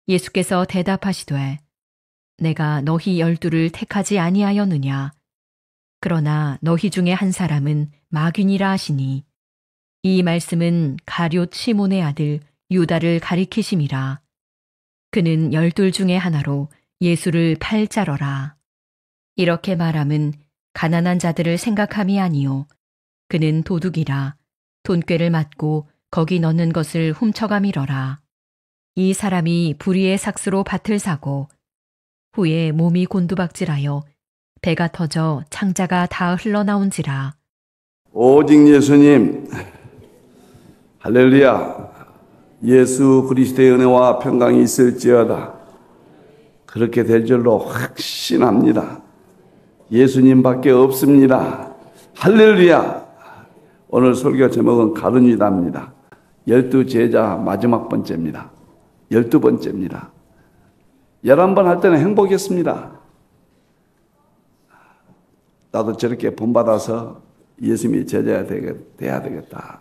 예수께서 대답하시되 내가 너희 12를 택하지 아니하였느냐. 그러나 너희 중에 한 사람은 마귀니라 하시니 이 말씀은 가룟 시몬의 아들 유다를 가리키심이라. 그는 12 중에 하나로 예수를 팔자러라. 이렇게 말함은 가난한 자들을 생각함이 아니요 그는 도둑이라 돈꾀를 맞고 거기 넣는 것을 훔쳐가미러라. 이 사람이 불의의 삭스로 밭을 사고 후에 몸이 곤두박질하여 배가 터져 창자가 다 흘러나온지라. 오직 예수님, 할렐루야. 예수 그리스도의 은혜와 평강이 있을지어다. 그렇게 될 줄로 확신합니다. 예수님밖에 없습니다. 할렐루야. 오늘 설교 제목은 가룟 유다입니다. 12 제자 마지막 번째입니다. 12번째입니다. 11번 할 때는 행복했습니다. 나도 저렇게 본받아서 예수님이 제자가 돼야 되겠다.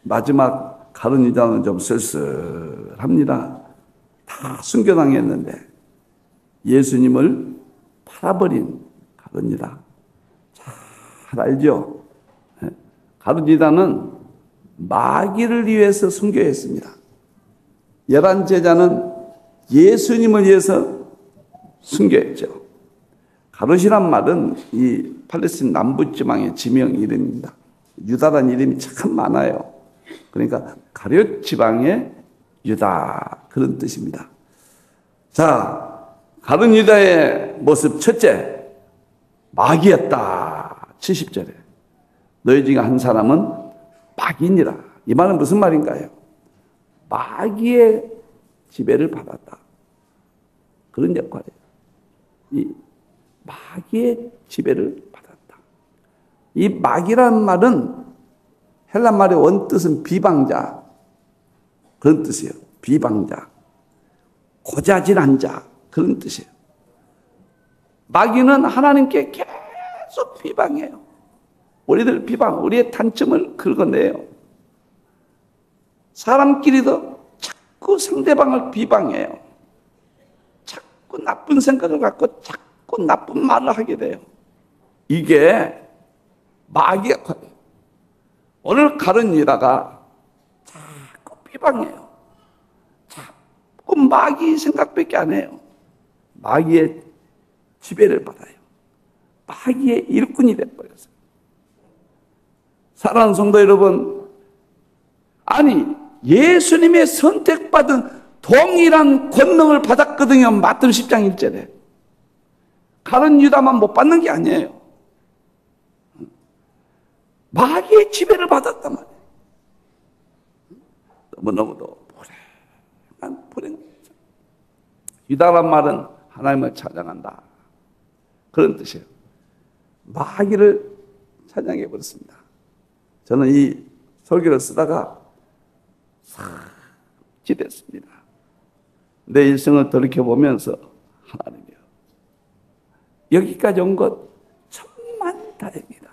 마지막 가룟 유다는 좀 쓸쓸합니다. 다 순교당했는데 예수님을 팔아버린 가룟 유다. 잘 알죠? 가룟 유다는 마귀를 위해서 순교했습니다. 11 제자는 예수님을 위해서 순교했죠. 가룟이란 말은 이 팔레스틴 남부지방의 지명 이름입니다. 유다라는 이름이 참 많아요. 그러니까 가룟 지방의 유다, 그런 뜻입니다. 자, 가룟 유다의 모습 첫째, 마귀였다. 70절에 너희 중에 한 사람은 마귀니라. 이 말은 무슨 말인가요? 마귀의 지배를 받았다. 그런 역할이에요. 이 마귀의 지배를 받았다. 이 마귀란 말은 헬라 말의 원뜻은 비방자, 그런 뜻이에요. 비방자, 고자질한 자, 그런 뜻이에요. 마귀는 하나님께 계속 비방해요. 우리들 비방, 우리의 단점을 긁어내요. 사람끼리도 자꾸 상대방을 비방해요. 자꾸 나쁜 생각을 갖고 자꾸 나쁜 말을 하게 돼요. 이게 마귀의 역할이에요. 오늘 가룟 유다가 자꾸 비방해요. 자꾸 마귀 생각밖에 안 해요. 마귀의 지배를 받아요. 마귀의 일꾼이 돼버렸어요. 사랑하는 성도 여러분, 아니 예수님의 선택받은 동일한 권능을 받았거든요. 마태복음 10장 1절에. 가룟 유다만 못 받는 게 아니에요. 마귀의 지배를 받았단 말이에요. 너무너무도 불행. 유다란 말은 하나님을 찬양한다, 그런 뜻이에요. 마귀를 찬양해 버렸습니다. 저는 이 설교를 쓰다가 삭제됐습니다. 내 일생을 돌이켜보면서 하나님이요, 여기까지 온 것 천만 다행이다.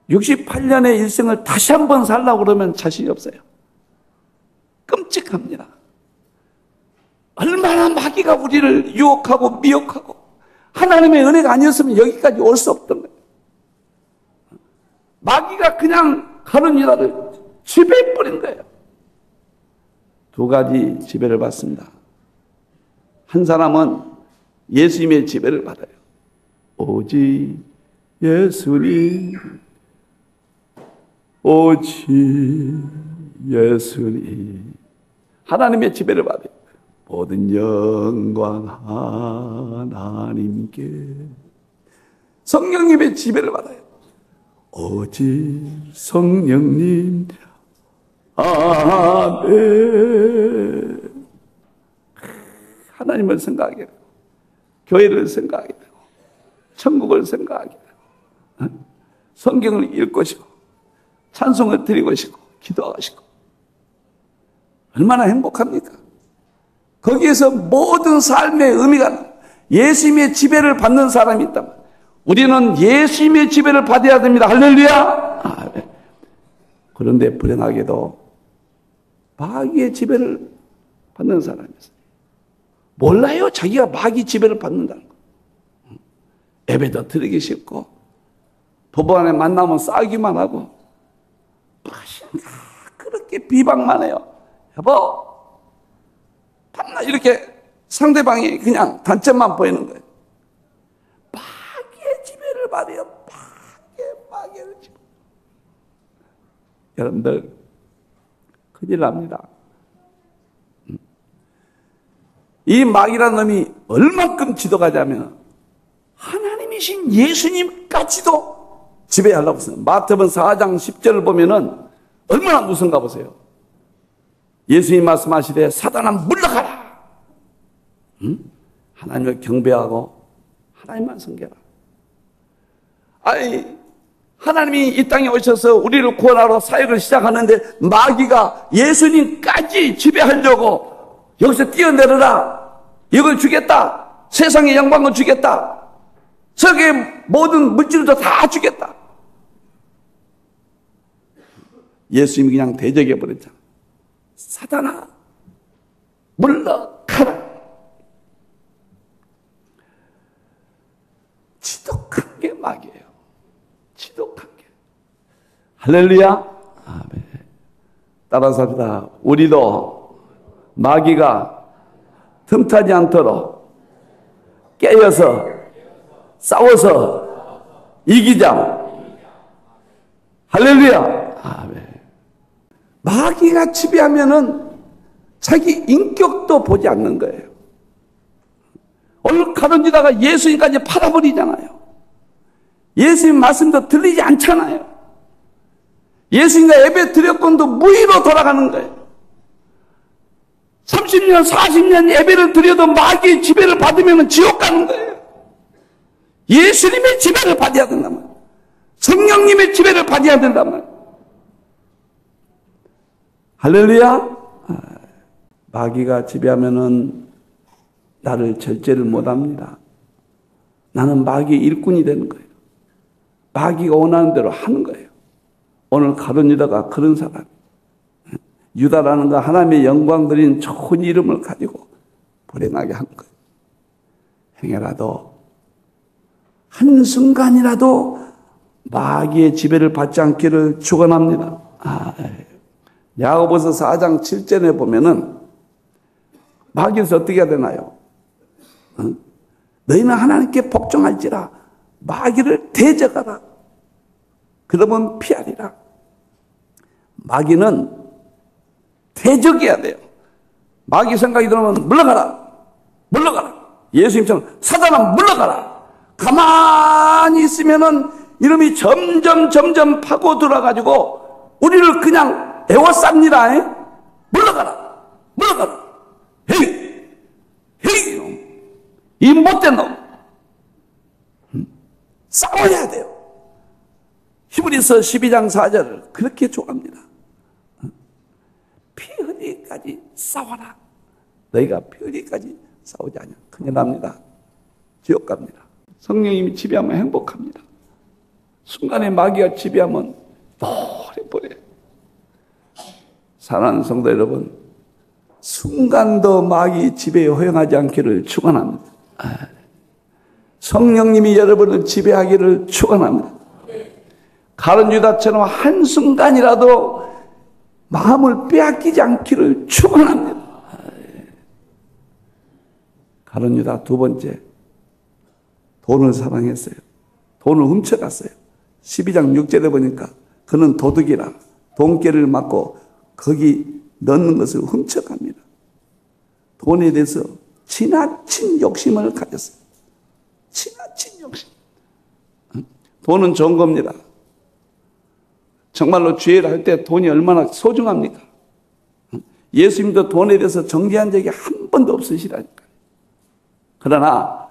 68년의 일생을 다시 한번 살라고 그러면 자신이 없어요. 끔찍합니다. 얼마나 마귀가 우리를 유혹하고 미혹하고 하나님의 은혜가 아니었으면 여기까지 올 수 없던 거예요. 마귀가 그냥 가룟 유다를 지배해버린 거예요. 두 가지 지배를 받습니다. 한 사람은 예수님의 지배를 받아요. 오직 예수님, 오직 예수님. 하나님의 지배를 받아요. 모든 영광 하나님께. 성령님의 지배를 받아요. 오직 성령님, 아멘. 하나님을 생각하게 되고, 교회를 생각하게 되고, 천국을 생각하게 되고, 성경을 읽으시고, 찬송을 드리고, 기도하시고, 얼마나 행복합니까? 거기에서 모든 삶의 의미가, 예수님의 지배를 받는 사람이 있다면 우리는 예수님의 지배를 받아야 됩니다. 할렐루야. 그런데 불행하게도 마귀의 지배를 받는 사람이었어요. 몰라요. 자기가 마귀 지배를 받는다는 거. 예배도 드리기 싫고 법안에 만나면 싸우기만 하고 그렇게 비방만 해요. 여보, 밤낮 이렇게 상대방이 그냥 단점만 보이는 거예요. 마귀의 지배를 받아요. 마귀의 지배. 여러분들 큰일 납니다. 이 마귀라는 놈이 얼만큼 지도가자면 하나님이신 예수님까지도 지배하려고 했어요. 마태복음 4장 10절을 보면은 얼마나 무서운가 보세요. 예수님 말씀하시되 사단아 물러가라. 하나님을 경배하고 하나님만 섬겨라. 아니, 하나님이 이 땅에 오셔서 우리를 구원하러 사역을 시작하는데 마귀가 예수님까지 지배하려고 여기서 뛰어내려라. 이걸 주겠다. 세상의 영광을 주겠다. 세계의 모든 물질도 다 주겠다. 예수님이 그냥 대적해 버렸잖아. 사단아, 물러가라. 지독한 게 마귀예요. 지독한 게. 할렐루야. 아멘. 따라서 합시다. 우리도 마귀가 틈타지 않도록 깨어서 싸워서 이기자. 할렐루야. 아멘. 마귀가 지배하면은 자기 인격도 보지 않는 거예요. 오늘 가론유다가 예수님까지 팔아버리잖아요. 예수님 말씀도 들리지 않잖아요. 예수님과 예배 드렸건도 무의로 돌아가는 거예요. 30년, 40년 예배를 드려도 마귀의 지배를 받으면 지옥 가는 거예요. 예수님의 지배를 받아야 된다면, 성령님의 지배를 받아야 된다면. 할렐루야. 마귀가 지배하면은 나를 절제를 못합니다. 나는 마귀의 일꾼이 되는 거예요. 마귀가 원하는 대로 하는 거예요. 오늘 가룟유다가 그런 사람. 유다라는 거 하나님의 영광 드린 좋은 이름을 가지고 불행하게 한 거예요. 행여라도 한순간이라도 마귀의 지배를 받지 않기를 축원합니다. 야고보서 4장 7절에 보면은 마귀에서 어떻게 해야 되나요? 너희는 하나님께 복종할지라 마귀를 대적하라. 그러면 피하리라. 마귀는 대적해야 돼요. 마귀 생각이 들으면 물러가라. 물러가라. 예수님처럼 사단아 물러가라. 가만히 있으면은 이름이 점점 파고 들어가지고 우리를 그냥 에워쌉니다. 물러가라. 물러가라. 헤이! 헤이! 이 못된 놈. 싸워야 돼요. 히브리서 12장 4절을 그렇게 좋아합니다. 피 흘리기까지 싸워라. 너희가 피 흘리기까지 싸우지 않으면 큰일 납니다. 지옥 갑니다. 성령님이 지배하면 행복합니다. 순간에 마귀가 지배하면 버려버려요. 사랑하는 성도 여러분, 순간도 마귀 지배에 허용하지 않기를 축원합니다. 성령님이 여러분을 지배하기를 축원합니다. 가룟유다처럼 한순간이라도 마음을 빼앗기지 않기를 축원합니다. 가룟유다 두 번째, 돈을 사랑했어요. 돈을 훔쳐갔어요. 12장 6절에 보니까 그는 도둑이라 돈깨를 맞고 거기 넣는 것을 훔쳐갑니다. 돈에 대해서 지나친 욕심을 가졌어요. 지나친 욕심. 돈은 좋은 겁니다. 정말로 주의를 할 때 돈이 얼마나 소중합니까? 예수님도 돈에 대해서 정죄한 적이 한 번도 없으시라니까요. 그러나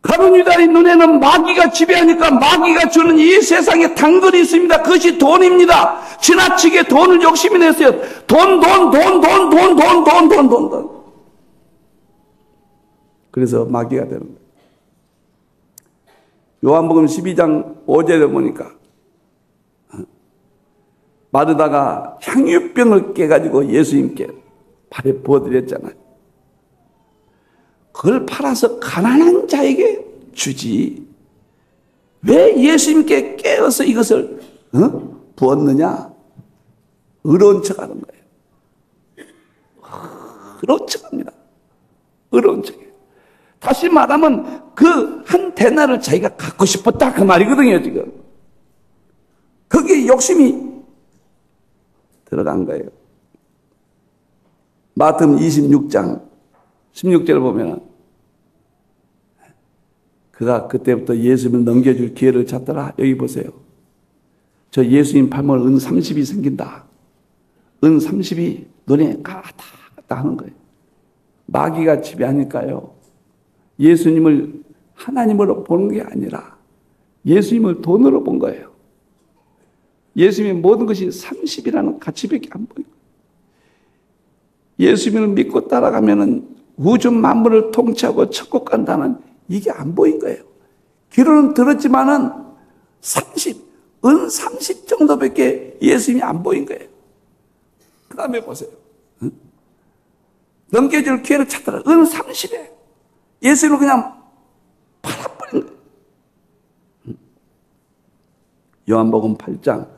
가룟유다의 눈에는 마귀가 지배하니까 마귀가 주는 이 세상에 당근이 있습니다. 그것이 돈입니다. 지나치게 돈을 욕심이 냈어요. 돈. 그래서 마귀가 되는 거예요. 요한복음 12장 5절에 보니까 마르다가 향유병을 깨가지고 예수님께 발에 부어드렸잖아요. 그걸 팔아서 가난한 자에게 주지. 왜 예수님께 깨어서 이것을 부었느냐? 의로운 척하는 거예요. 의로운 척합니다. 의로운 척이에요. 다시 말하면 그 한 데나를 자기가 갖고 싶었다 그 말이거든요. 지금 거기에 욕심이 들어간 거예요. 마태복음 26장 16절을 보면 그가 그때부터 예수님을 넘겨줄 기회를 찾더라. 여기 보세요. 저 예수님 팔면 은 30이 생긴다. 은 30이 눈에 갔다 갔다 하는 거예요. 마귀가 지배하니까요. 예수님을 하나님으로 보는 게 아니라 예수님을 돈으로 본 거예요. 예수님의 모든 것이 30이라는 가치밖에 안 보여요. 예수님을 믿고 따라가면은 우주 만물을 통치하고 천국 간다는 이게 안 보인 거예요. 귀로는 들었지만은 30, 은 30 정도밖에 예수님이 안 보인 거예요. 그 다음에 보세요. 넘겨줄 기회를 찾더라. 은 30에 예수님을 그냥 팔아버린 거예요. 요한복음 8장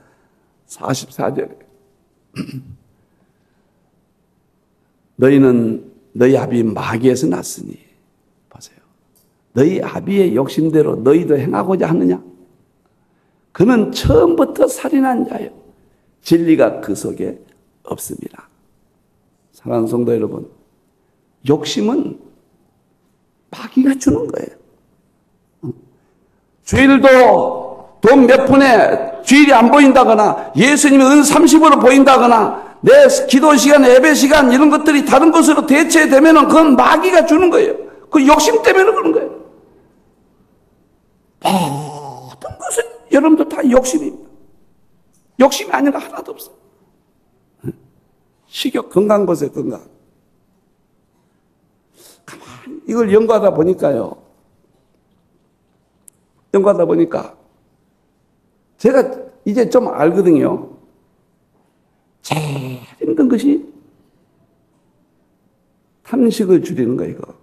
44절에 너희는 너희 아비 마귀에서 났으니 보세요. 너희 아비의 욕심대로 너희도 행하고자 하느냐? 그는 처음부터 살인한 자요. 진리가 그 속에 없습니다. 사랑하는 성도 여러분, 욕심은 마귀가 주는 거예요. 주일도 돈 몇 푼에 주일이 안 보인다거나 예수님이 은 30으로 보인다거나 내 기도 시간, 예배 시간 이런 것들이 다른 것으로 대체되면은 그건 마귀가 주는 거예요. 그 욕심 때문에 그런 거예요. 모든 것은 여러분들 다 욕심입니다. 욕심이 아니라 하나도 없어요. 식욕, 건강 보세요, 건강. 가만히 이걸 연구하다 보니까요. 연구하다 보니까 제가 이제 좀 알거든요. 제일 힘든 것이 탐식을 줄이는 거예요, 이거.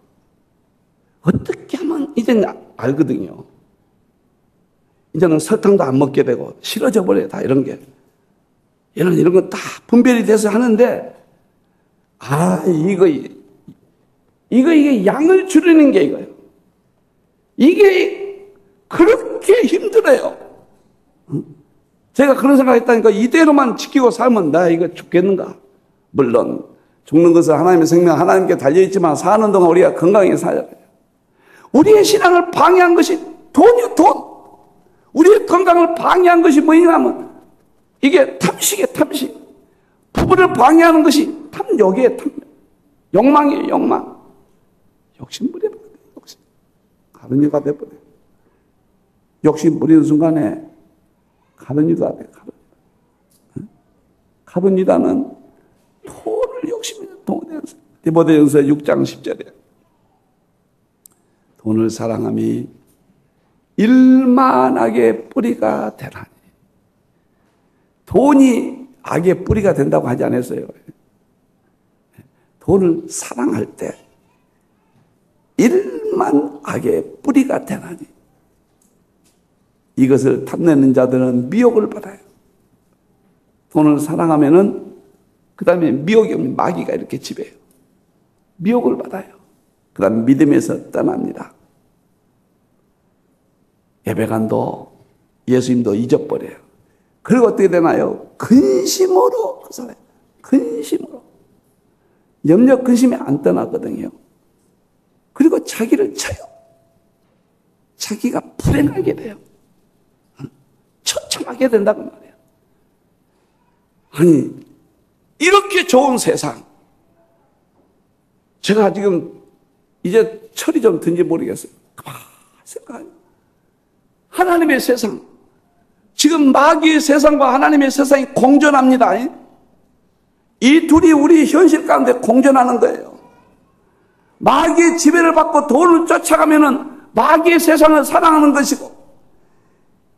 어떻게 하면 이제는 알거든요. 이제는 설탕도 안 먹게 되고 싫어져 버려요, 다 이런 게. 이런 건 다 분별이 돼서 하는데, 이게 양을 줄이는 게 이거예요. 이게 그렇게 힘들어요. 제가 그런 생각했다니까 이대로만 지키고 살면 나 이거 죽겠는가? 물론 죽는 것은 하나님의 생명 하나님께 달려있지만 사는 동안 우리가 건강하게 살아야 돼요. 우리의 신앙을 방해한 것이 돈이요, 돈. 우리의 건강을 방해한 것이 뭐냐면 이게 탐식이에요, 탐식. 부부를 방해하는 것이 탐욕이에요, 탐욕. 욕망이에요, 욕망. 욕심 부려버려요, 욕심. 가는 이가 돼버려요. 욕심 부리는 순간에 가는 이가 돼요, 가는 이가. 가는 이다는 돈을 욕심이에요, 돈을. 디모데전서 6장 10절에 돈을 사랑함이 일만 악의 뿌리가 되나니. 돈이 악의 뿌리가 된다고 하지 않았어요. 돈을 사랑할 때 일만 악의 뿌리가 되나니. 이것을 탐내는 자들은 미혹을 받아요. 돈을 사랑하면은 그 다음에 미혹이 오면 마귀가 이렇게 지배해요. 미혹을 받아요. 그 다음에 믿음에서 떠납니다. 예배관도 예수님도 잊어버려요. 그리고 어떻게 되나요? 근심으로 살아요. 근심으로. 염려 근심이 안 떠나거든요. 그리고 자기를 쳐요. 자기가 불행하게 돼요. 처참하게 된다고 말해요. 아니, 이렇게 좋은 세상. 제가 지금 이제 철이 좀 든지 모르겠어요. 가만히 생각해요. 하나님의 세상. 지금 마귀의 세상과 하나님의 세상이 공존합니다. 이 둘이 우리 현실 가운데 공존하는 거예요. 마귀의 지배를 받고 돈을 쫓아가면은 마귀의 세상을 사랑하는 것이고,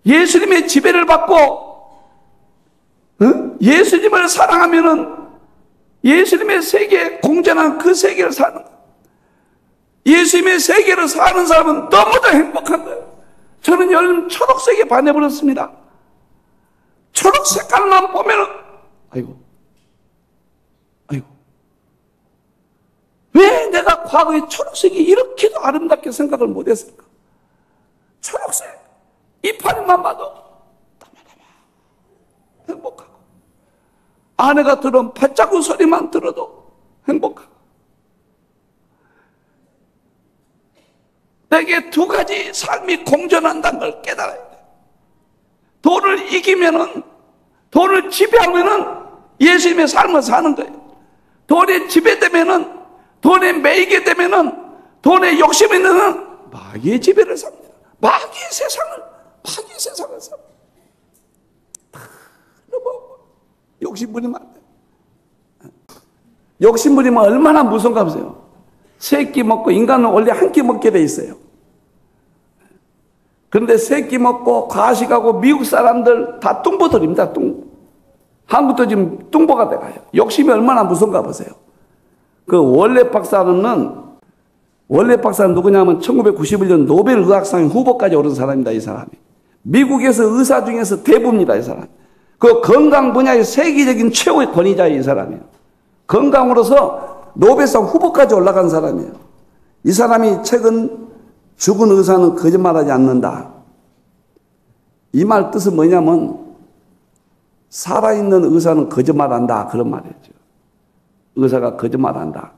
예수님의 지배를 받고 예수님을 사랑하면은 예수님의 세계에 공전한 그 세계를 사는 거예요. 예수님의 세계를 사는 사람은 너무도 행복한 거예요. 저는 요즘 초록색에 반해버렸습니다. 초록 색깔만 보면은 아이고 왜 내가 과거에 초록색이 이렇게도 아름답게 생각을 못했을까? 초록색 이파리만 봐도 행복하고, 아내가 들은 발자국 소리만 들어도 행복하고, 내게 두 가지 삶이 공존한다는 걸 깨달아야 돼. 돈을 이기면은, 돈을 지배하면은 예수님의 삶을 사는 거예요. 돈에 지배되면은, 돈에 매이게 되면은, 돈에 욕심이 있는 마귀의 지배를 삽니다. 마귀의 세상을 삽니다. 욕심 부리면 안 돼. 욕심 부리면 얼마나 무서운가 보세요. 세 끼 먹고, 인간은 원래 한 끼 먹게 돼 있어요. 그런데 세 끼 먹고 과식하고 미국 사람들 다 뚱보들입니다. 한국도 지금 뚱보가 돼가요. 욕심이 얼마나 무서운가 보세요. 그 원래 박사는 누구냐면 1991년 노벨 의학상 후보까지 오른 사람입니다. 이 사람이. 미국에서 의사 중에서 대부입니다. 이 사람. 그 건강 분야의 세계적인 최고의 권위자의 이 사람이에요. 건강으로서 노벨상 후보까지 올라간 사람이에요. 이 사람이 최근 죽은 의사는 거짓말하지 않는다. 이 말 뜻은 뭐냐면 살아있는 의사는 거짓말한다. 그런 말이죠. 의사가 거짓말한다.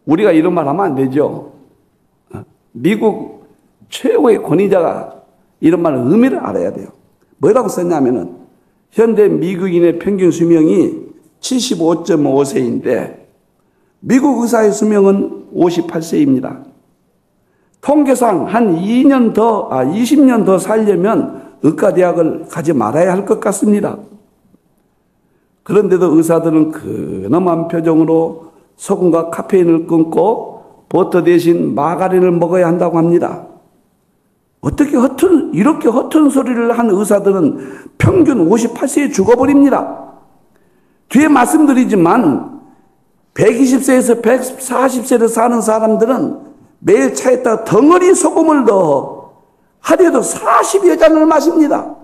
우리가 이런 말 하면 안 되죠. 미국 최고의 권위자가 이런 말의 의미를 알아야 돼요. 뭐라고 썼냐면은 현대 미국인의 평균 수명이 75.5세인데 미국 의사의 수명은 58세입니다. 통계상 한 20년 더 살려면 의과대학을 가지 말아야 할 것 같습니다. 그런데도 의사들은 근엄한 표정으로 소금과 카페인을 끊고 버터 대신 마가린을 먹어야 한다고 합니다. 어떻게 이렇게 허튼 소리를 한 의사들은 평균 58세에 죽어버립니다. 뒤에 말씀드리지만 120세에서 140세를 사는 사람들은 매일 차에다 덩어리 소금을 넣어 하루에도 40여 잔을 마십니다.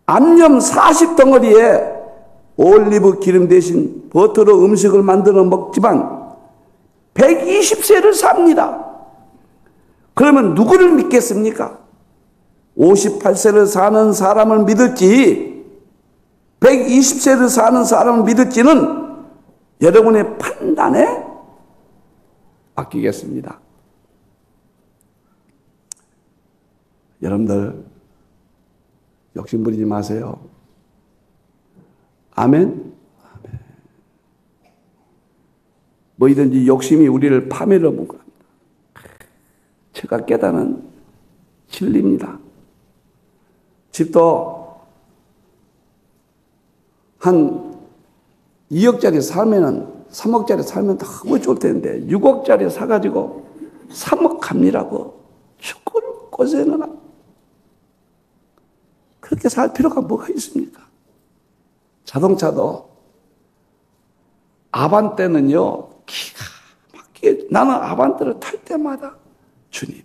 암염 40덩어리에 올리브 기름 대신 버터로 음식을 만들어 먹지만 120세를 삽니다. 그러면 누구를 믿겠습니까? 58세를 사는 사람을 믿을지 120세를 사는 사람을 믿을지는 여러분의 판단에 맡기겠습니다. 여러분들 욕심 부리지 마세요. 아멘? 아멘. 뭐이든지 욕심이 우리를 파멸로 묶어갑니다. 제가 깨달은 진리입니다. 집도 한 2억짜리 살면은 3억짜리 살면 너무 좋을 텐데 6억짜리 사가지고 3억 갑니라고 죽을 고생을 하고 그렇게 살 필요가 뭐가 있습니까? 자동차도 아반떼는요 기가 막히게 나는 아반떼를 탈 때마다 주님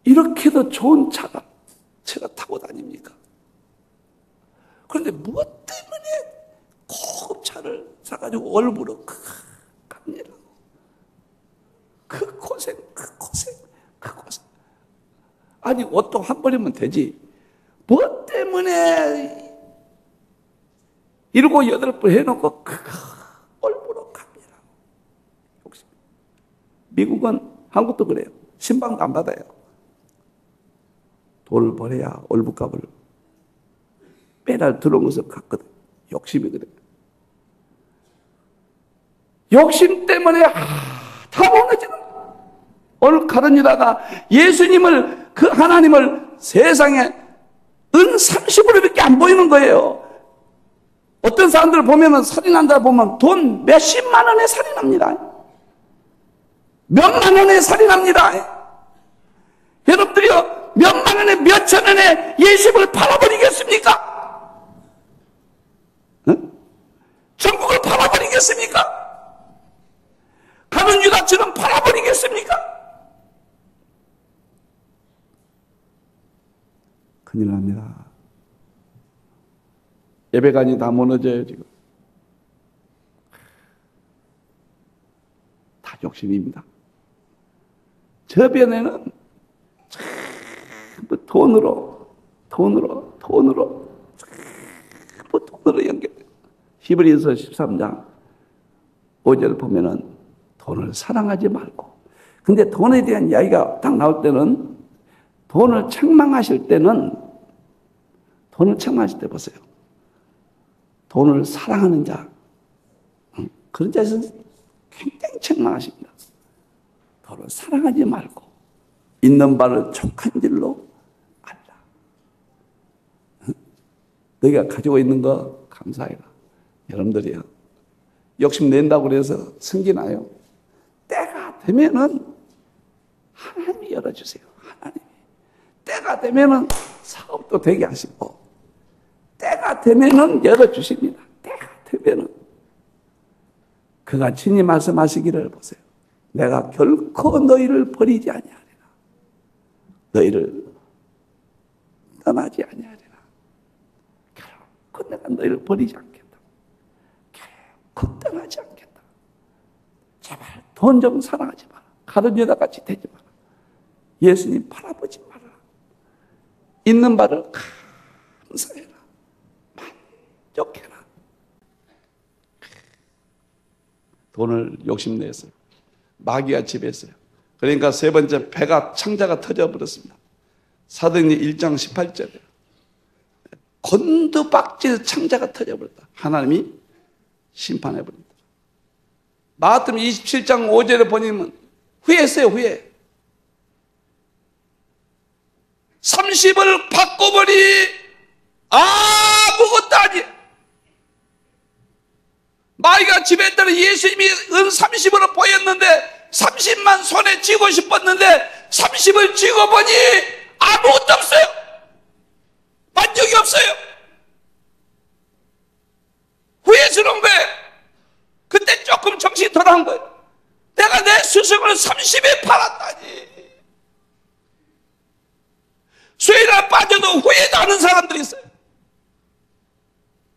이렇게도 좋은 차가 제가 타고 다닙니까? 그런데 무엇 때문에 고급 차를 사가지고 월부로 갑니다. 그 고생. 아니 옷도 한 벌이면 되지. 무엇 때문에 7, 8벌 해놓고 월부로 갑니다. 미국은 한국도 그래요. 신방도 안 받아요. 돈을 벌어야 월부값을 매달 들어온 것을 갖거든. 욕심이 그래. 욕심 때문에 다 무너지는 거야. 오늘 카르니다가 예수님을 그 하나님을 세상에 은 30으로밖에 안 보이는 거예요. 어떤 사람들 보면은 살인한다 보면 돈 몇십만 원에 살인합니다. 몇만 원에 살인합니다. 여러분들이요 몇만 원에 몇천 원에 예수님을 팔아버리겠습니까? 응? 팔아버리겠습니까? 가룟 유다처럼 팔아버리겠습니까? 큰일 납니다. 예배관이 다 무너져요, 지금. 다 욕심입니다. 저변에는 전부 돈으로 연결돼요. 히브리서 13장 5절 보면은 돈을 사랑하지 말고. 근데 돈에 대한 이야기가 딱 나올 때는 돈을 책망하실 때 보세요. 돈을 사랑하는 자, 그런 자에서는 굉장히 책망하십니다. 돈을 사랑하지 말고 있는 바를 족한 줄로 알라. 너희가 가지고 있는 거 감사해라. 여러분들이요, 욕심낸다고 그래서 승진하요. 때가 되면은 하나님이 열어주세요. 하나님이. 때가 되면은 사업도 되게 하시고, 때가 되면은 열어주십니다. 때가 되면은. 그가 친히 말씀하시기를 보세요. 내가 결코 너희를 버리지 아니하리라. 너희를 떠나지 아니하리라. 결코 내가 너희를 버리지 않겠다. 결코 떠나지 않겠다. 제발 돈 좀 사랑하지 마라. 가룟 유다같이 되지 마라. 예수님 바라보지 마라. 있는 바를 감사해라. 만족해라. 돈을 욕심냈어요. 마귀가 지배했어요. 그러니까 세 번째 배가 창자가 터져버렸습니다. 사도행전 1장 18절에 곤두박질 창자가 터져버렸다. 하나님이 심판해버립니다. 마가복음 27장 5절에 보니면 후회했어요. 후회. 30을 바꿔버리 아무것도 아니에요. 마귀가 지배했다는 예수님이 은 30으로 보였는데 30만 손에 쥐고 싶었는데 30을 쥐고 보니 아무것도 없어요. 만족이 없어요. 후회스러운 거예요. 그때 조금 정신이 돌아온 거예요. 내가 내 스승을 30에 팔았다니. 수혜나 빠져도 후회도 하는 사람들이 있어요.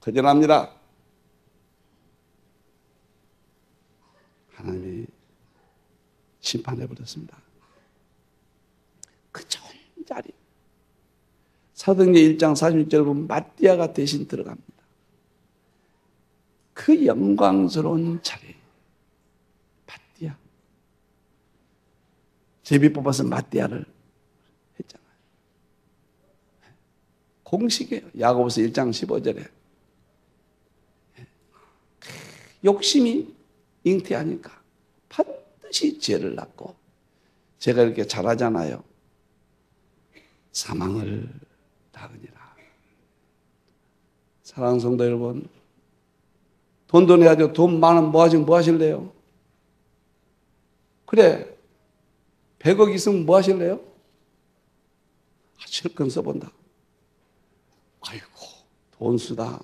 거절합니다. 하나님이 심판해버렸습니다. 그 좋은 자리. 사도행전 1장 46절 보면 마띠아가 대신 들어갑니다. 그 영광스러운 자리. 마띠아. 제비 뽑아서 마띠아를 했잖아요. 공식이에요. 야고보서 1장 15절에. 욕심이 잉태하니까 반드시 죄를 낳고, 제가 이렇게 잘하잖아요. 사망을 낳으니라. 사랑하는 성도 여러분, 돈도 내야죠. 돈 많으면 뭐 하실래요? 그래, 100억 있으면 뭐 하실래요? 실컷 써본다. 아이고, 돈 쓰다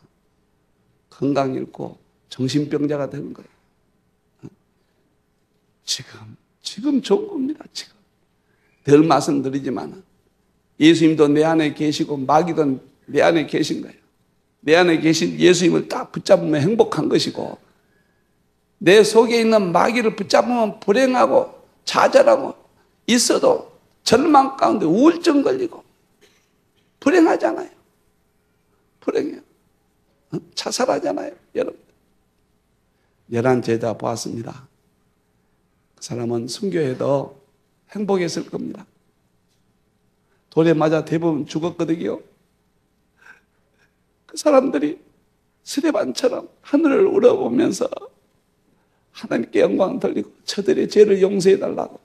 건강 잃고 정신병자가 되는 거예요. 지금 좋은 겁니다. 지금 덜 말씀드리지만 예수님도 내 안에 계시고 마귀도 내 안에 계신 거예요. 내 안에 계신 예수님을 딱 붙잡으면 행복한 것이고, 내 속에 있는 마귀를 붙잡으면 불행하고 좌절하고, 있어도 절망 가운데 우울증 걸리고 불행하잖아요. 불행해요. 자살하잖아요. 여러분, 11제자 보았습니다. 그 사람은 순교해도 행복했을 겁니다. 돌에 맞아 대부분 죽었거든요. 그 사람들이 스데반처럼 하늘을 우러보면서 하나님께 영광 돌리고 저들의 죄를 용서해달라고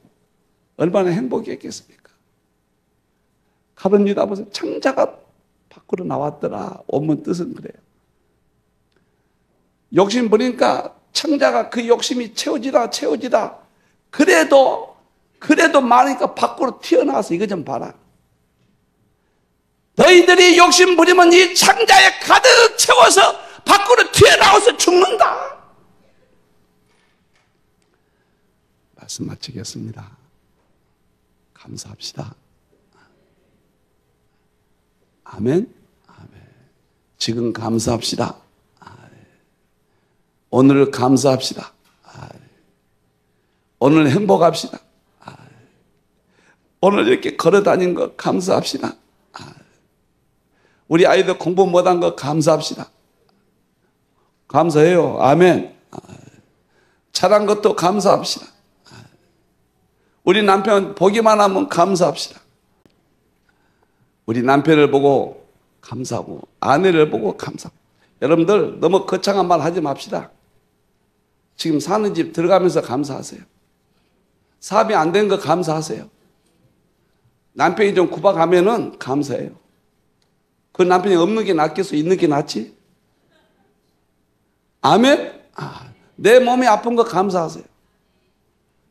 얼마나 행복했겠습니까? 가룟 유다 보세요. 창자가 밖으로 나왔더라. 원문 뜻은 그래요. 욕심 부리니까 창자가 그 욕심이 채워지다. 그래도 많으니까 밖으로 튀어나와서 이거 좀 봐라. 너희들이 욕심 부리면 이 창자에 가득 채워서 밖으로 튀어나와서 죽는다. 말씀 마치겠습니다. 감사합시다. 아멘. 아멘. 지금 감사합시다. 오늘 감사합시다. 오늘 행복합시다. 오늘 이렇게 걸어다닌 거 감사합시다. 우리 아이들 공부 못한 거 감사합시다. 감사해요. 아멘. 잘한 것도 감사합시다. 우리 남편 보기만 하면 감사합시다. 우리 남편을 보고 감사하고 아내를 보고 감사하고. 여러분들 너무 거창한 말 하지 맙시다. 지금 사는 집 들어가면서 감사하세요. 사업이 안 된 거 감사하세요. 남편이 좀 구박하면은 감사해요. 그 남편이 없는 게 낫겠어? 있는 게 낫지? 아멘? 내 몸이 아픈 거 감사하세요.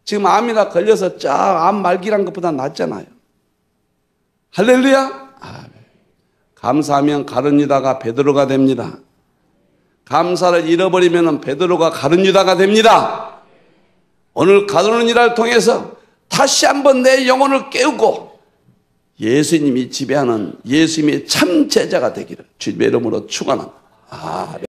지금 암이나 걸려서 암 말기란 것보다 낫잖아요. 할렐루야? 감사하면 가룟 유다가 베드로가 됩니다. 감사를 잃어버리면 베드로가 가룟 유다가 됩니다. 오늘 가룟 유다를 통해서 다시 한번 내 영혼을 깨우고 예수님이 지배하는 예수님의 참 제자가 되기를 주님의 이름으로 축원합니다. 아멘.